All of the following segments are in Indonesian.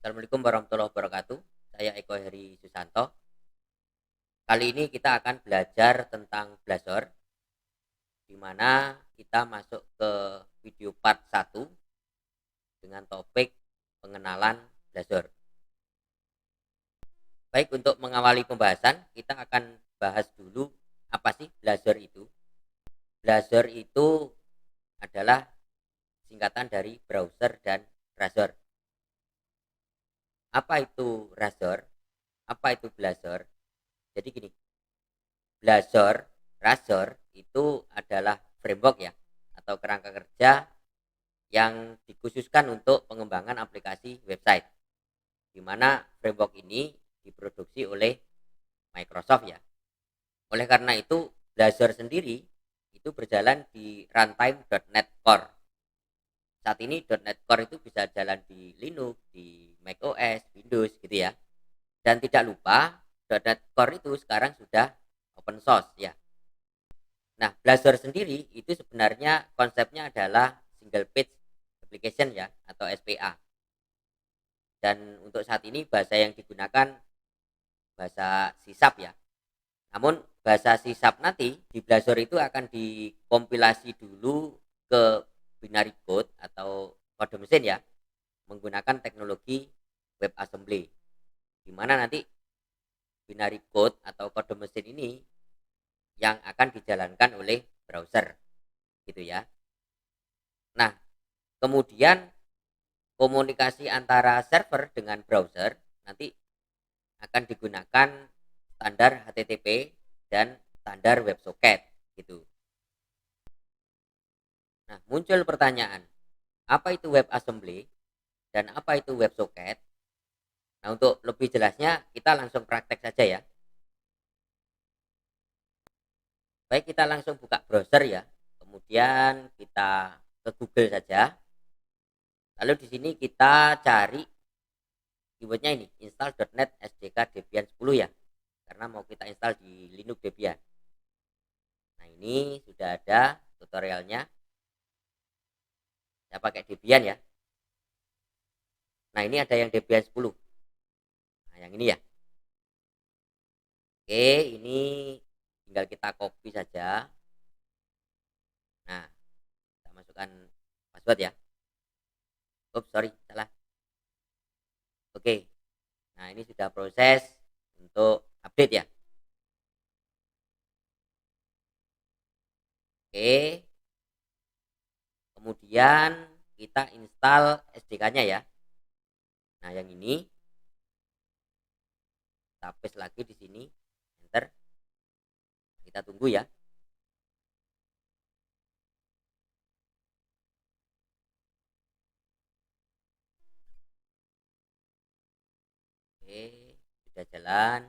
Assalamualaikum warahmatullahi wabarakatuh. Saya Eko Heri Susanto. Kali ini kita akan belajar tentang Blazor, di mana kita masuk ke video part 1 dengan topik pengenalan Blazor. Baik, untuk mengawali pembahasan, kita akan bahas dulu apa sih Blazor itu. Blazor itu adalah singkatan dari browser dan Razor. Apa itu Razor? Apa itu Blazor? Jadi gini, Razor itu adalah framework ya, atau kerangka kerja yang dikhususkan untuk pengembangan aplikasi website, di mana framework ini diproduksi oleh Microsoft ya. Oleh karena itu, Blazor sendiri itu berjalan di runtime.NET Core. Saat ini .NET Core itu bisa jalan di Linux, di macOS, Windows gitu ya. Dan tidak lupa, .NET Core itu sekarang sudah open source ya. Nah, Blazor sendiri itu sebenarnya konsepnya adalah single page application ya, atau SPA. Dan untuk saat ini bahasa yang digunakan bahasa C# ya. Namun bahasa C# nanti di Blazor itu akan dikompilasi dulu ke binary code atau kode mesin ya, menggunakan teknologi WebAssembly, di mana nanti binary code atau kode mesin ini yang akan dijalankan oleh browser gitu ya. Nah, kemudian komunikasi antara server dengan browser nanti akan digunakan standar HTTP dan standar WebSocket gitu. Nah, muncul pertanyaan, apa itu WebAssembly dan apa itu WebSocket? Nah, untuk lebih jelasnya kita langsung praktek saja ya. Baik, kita langsung buka browser ya. Kemudian kita ke Google saja. Lalu di sini kita cari keywordnya ini, install.net SDK Debian 10 ya. Karena mau kita install di Linux Debian. Nah, ini sudah ada tutorialnya. Saya pakai Debian ya. Nah, ini ada yang Debian 10. Nah, yang ini ya. Oke, ini tinggal kita copy saja. Nah, kita masukkan password ya. Oops, sorry, salah. Oke. Nah, ini sudah proses untuk update ya. Oke. Kemudian kita install SDK-nya ya. Nah, yang ini kita paste lagi di sini, enter. Kita tunggu ya. Oke, sudah jalan.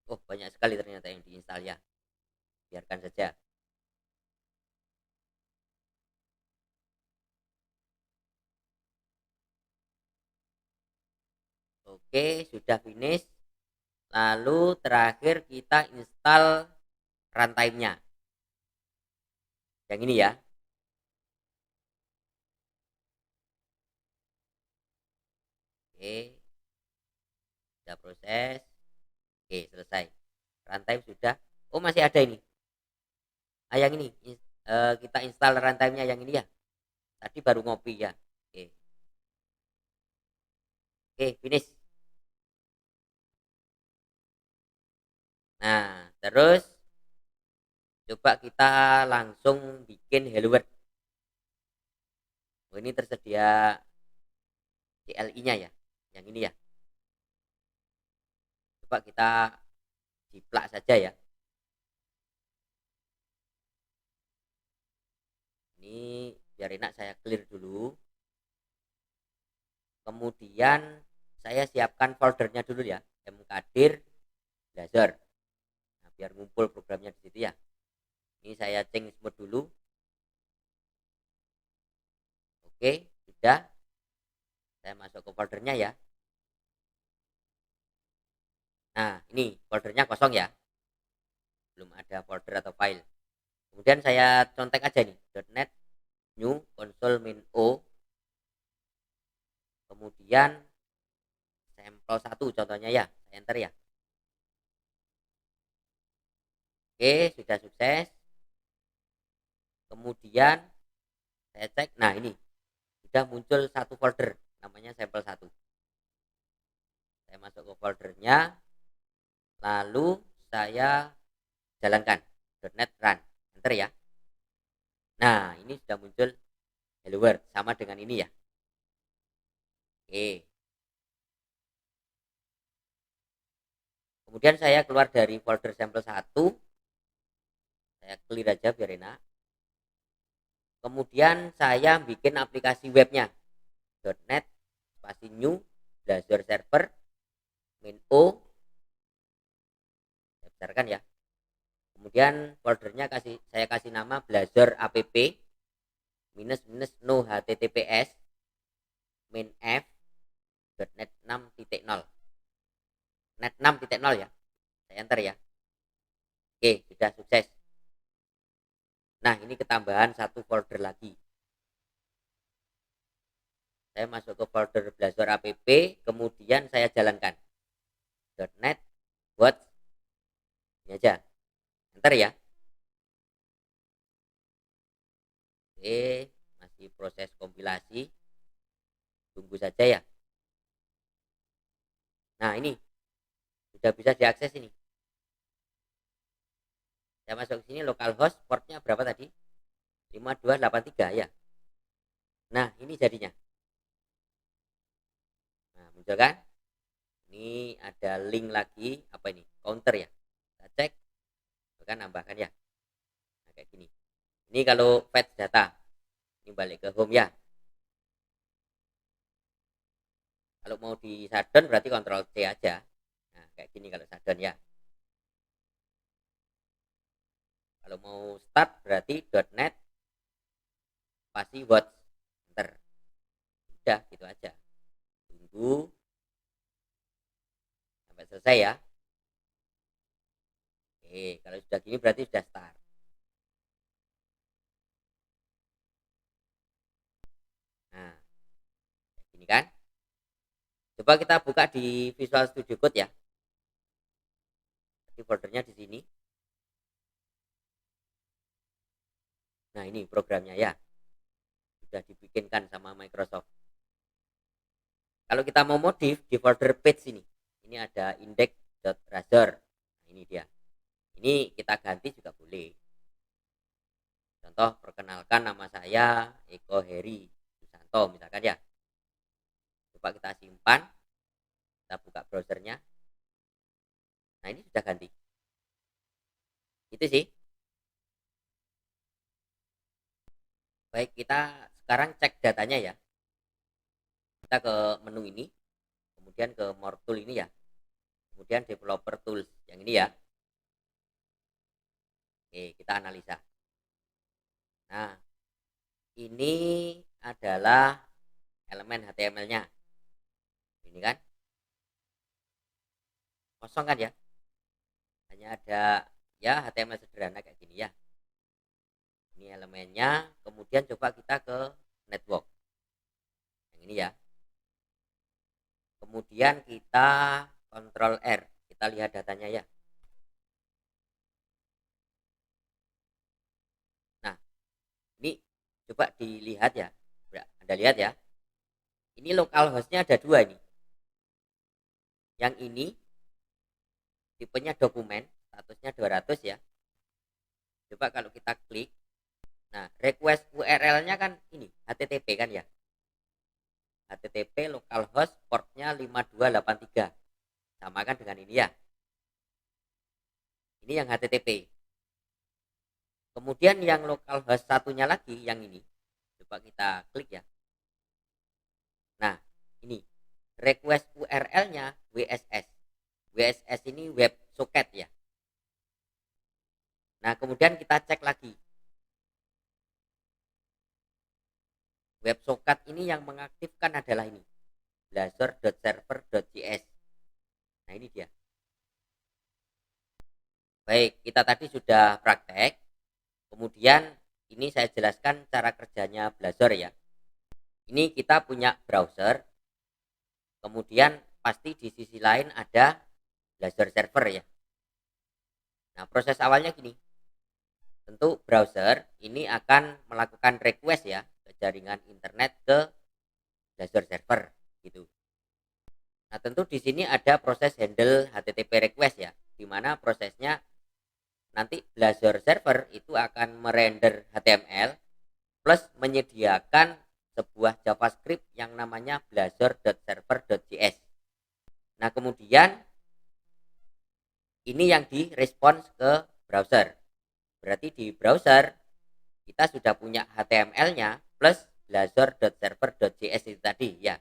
Oh, banyak sekali ternyata yang diinstal ya. Biarkan saja. Oke, sudah finish. Lalu terakhir kita install runtime-nya. Yang ini ya. Oke, sudah proses. Oke, selesai. Runtime sudah. Oh, masih ada ini. Ah, yang ini. Kita install runtime-nya yang ini ya. Tadi baru ngopi ya. Oke. Oke, finish. Nah, terus coba kita langsung bikin hello world. Oh, ini tersedia CLI-nya ya. Yang ini ya. Coba kita jiplak saja ya. Ini biar enak saya clear dulu. Kemudian saya siapkan foldernya dulu ya. Mkdir Blazor. Nah, biar ngumpul programnya di situ ya. Ini saya change mode dulu. Oke, sudah. Saya masuk ke foldernya ya. Nah, ini foldernya kosong ya. Belum ada folder atau file. Kemudian saya contek aja nih .NET new konsol min o, kemudian sampel 1 contohnya ya, saya enter ya. Oke, sudah sukses. Kemudian saya cek, nah ini sudah muncul satu folder namanya sampel 1. Saya masuk ke foldernya, lalu saya jalankan .NET Run, enter ya. Nah, ini sudah muncul hello world sama dengan ini ya. Oke. Kemudian saya keluar dari folder sampel 1. Saya clear aja biar enak. Kemudian saya bikin aplikasi webnya. .NET spasi new Blazor server min o. Saya besarkan ya. Kemudian foldernya saya kasih nama Blazor app -- no https min f .NET 6.0. .NET 6.0 ya. Saya enter ya. Oke, sudah sukses. Nah, ini ketambahan satu folder lagi. Saya masuk ke folder Blazor app, kemudian saya jalankan .NET buat ini aja. Enter ya. Oke, masih proses kompilasi. Tunggu saja ya. Nah, ini sudah bisa diakses ini. Saya masuk ke sini, localhost portnya berapa tadi? 5283 ya. Nah, ini jadinya. Nah, muncul kan? Ini ada link lagi, apa ini? Counter ya. Kita cek, kan nambahkan ya. Nah, kayak gini. Ini kalau fetch data. Ini balik ke home ya. Kalau mau di shutdown berarti Ctrl C aja. Nah, kayak gini kalau shutdown ya. Kalau mau start berarti .NET spasi watch, enter. Udah gitu aja. Tunggu sampai selesai ya. Oke, kalau sudah gini berarti sudah start. Nah, kayak gini kan. Coba kita buka di Visual Studio Code ya. Di foldernya di sini. Nah, ini programnya ya. Sudah dibikinkan sama Microsoft. Kalau kita mau modif di folder page ini. Ini ada index.razor. Nah, ini dia. Ini kita ganti juga boleh. Contoh, perkenalkan nama saya Eko Heri Susanto misalkan ya. Coba kita simpan. Kita buka browsernya. Nah, ini sudah ganti. Itu sih. Baik, kita sekarang cek datanya ya. Kita ke menu ini, kemudian ke more tool ini ya. Kemudian developer tools yang ini ya. Oke, kita analisa. Nah, ini adalah elemen HTML-nya. Ini kan kosong kan ya. Hanya ada ya HTML sederhana kayak gini ya. Ini elemennya, kemudian coba kita ke network. Yang ini ya. Kemudian kita Ctrl R, kita lihat datanya ya. Nah, ini coba dilihat ya. Anda lihat ya. Ini localhostnya ada dua ini. Yang ini tipenya dokumen, statusnya 200 ya. Coba kalau kita klik. Nah, request URL-nya kan ini, HTTP kan ya. HTTP localhost portnya 5283. Sama kan dengan ini ya. Ini yang HTTP. Kemudian yang localhost satunya lagi, yang ini. Coba kita klik ya. Nah, ini request URL-nya WSS. WSS ini web socket ya. Nah, kemudian kita cek lagi. Web socket ini yang mengaktifkan adalah ini. blazor.server.js. Nah, ini dia. Baik, kita tadi sudah praktek. Kemudian ini saya jelaskan cara kerjanya Blazor ya. Ini kita punya browser, kemudian pasti di sisi lain ada Blazor server ya. Nah, proses awalnya gini. Tentu browser ini akan melakukan request ya ke jaringan internet ke Blazor server gitu. Nah, tentu di sini ada proses handle HTTP request ya, di mana prosesnya nanti Blazor server itu akan merender HTML plus menyediakan sebuah JavaScript yang namanya blazor.server.js. Nah, kemudian ini yang direspons ke browser. Berarti di browser kita sudah punya HTML-nya plus blazor.server.js itu tadi ya.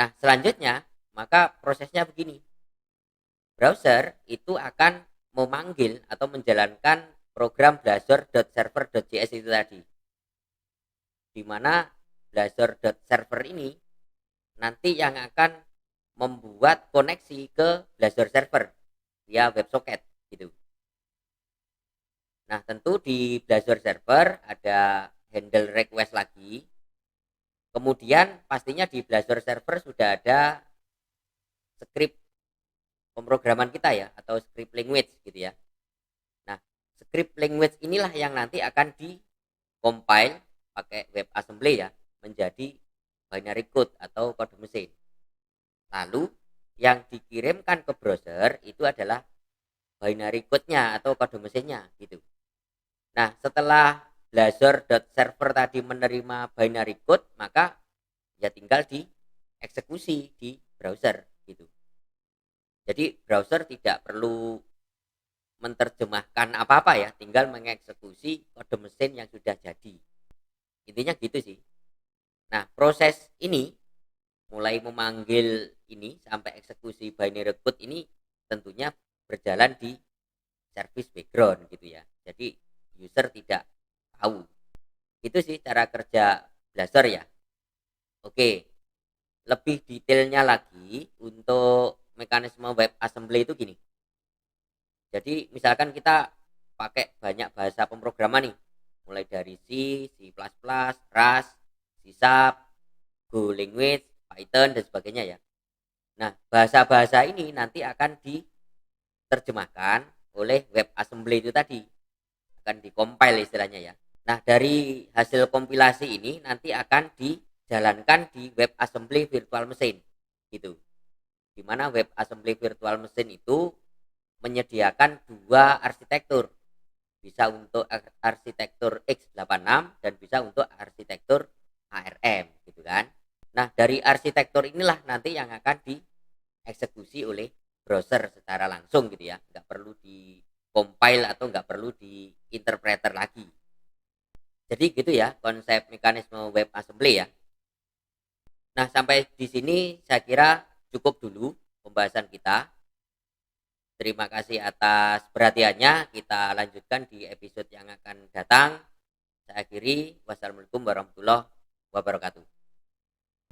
Nah, selanjutnya maka prosesnya begini. Browser itu akan memanggil atau menjalankan program blazor.server.js itu tadi. Di mana blazor.server ini nanti yang akan membuat koneksi ke Blazor server via WebSocket gitu. Nah, tentu di Blazor server ada handle request lagi. Kemudian pastinya di Blazor server sudah ada script pemrograman kita ya, atau script language gitu ya. Nah, script language inilah yang nanti akan di compile pakai WebAssembly ya menjadi binary code atau kode mesin. Lalu yang dikirimkan ke browser itu adalah binary code-nya atau kode mesinnya gitu. Nah, setelah blazor.server tadi menerima binary code, maka ya tinggal dieksekusi di browser gitu. Jadi browser tidak perlu menerjemahkan apa-apa ya, tinggal mengeksekusi kode mesin yang sudah jadi. Intinya gitu sih. Nah, proses ini mulai memanggil ini sampai eksekusi binary code ini tentunya berjalan di service background gitu ya. Jadi user tidak tahu. Itu sih cara kerja Blazor ya. Oke, lebih detailnya lagi untuk mekanisme WebAssembly itu gini. Jadi misalkan kita pakai banyak bahasa pemrograman nih, mulai dari C, C++, Rust, C#, Go language, Python dan sebagainya ya. Nah, bahasa-bahasa ini nanti akan diterjemahkan oleh WebAssembly itu tadi, akan dikompil istilahnya ya. Nah, dari hasil kompilasi ini nanti akan dijalankan di WebAssembly virtual machine gitu. Dimana WebAssembly virtual machine itu menyediakan dua arsitektur, bisa untuk arsitektur x86 dan bisa untuk arsitektur ARM gitu kan. Nah, dari arsitektur inilah nanti yang akan dieksekusi oleh browser secara langsung gitu ya, nggak perlu di compile atau nggak perlu di interpreter lagi. Jadi gitu ya konsep mekanisme WebAssembly ya. Nah, sampai di sini saya kira cukup dulu pembahasan kita. Terima kasih atas perhatiannya. Kita lanjutkan di episode yang akan datang. Saya akhiri. Wassalamualaikum warahmatullahi wabarakatuh.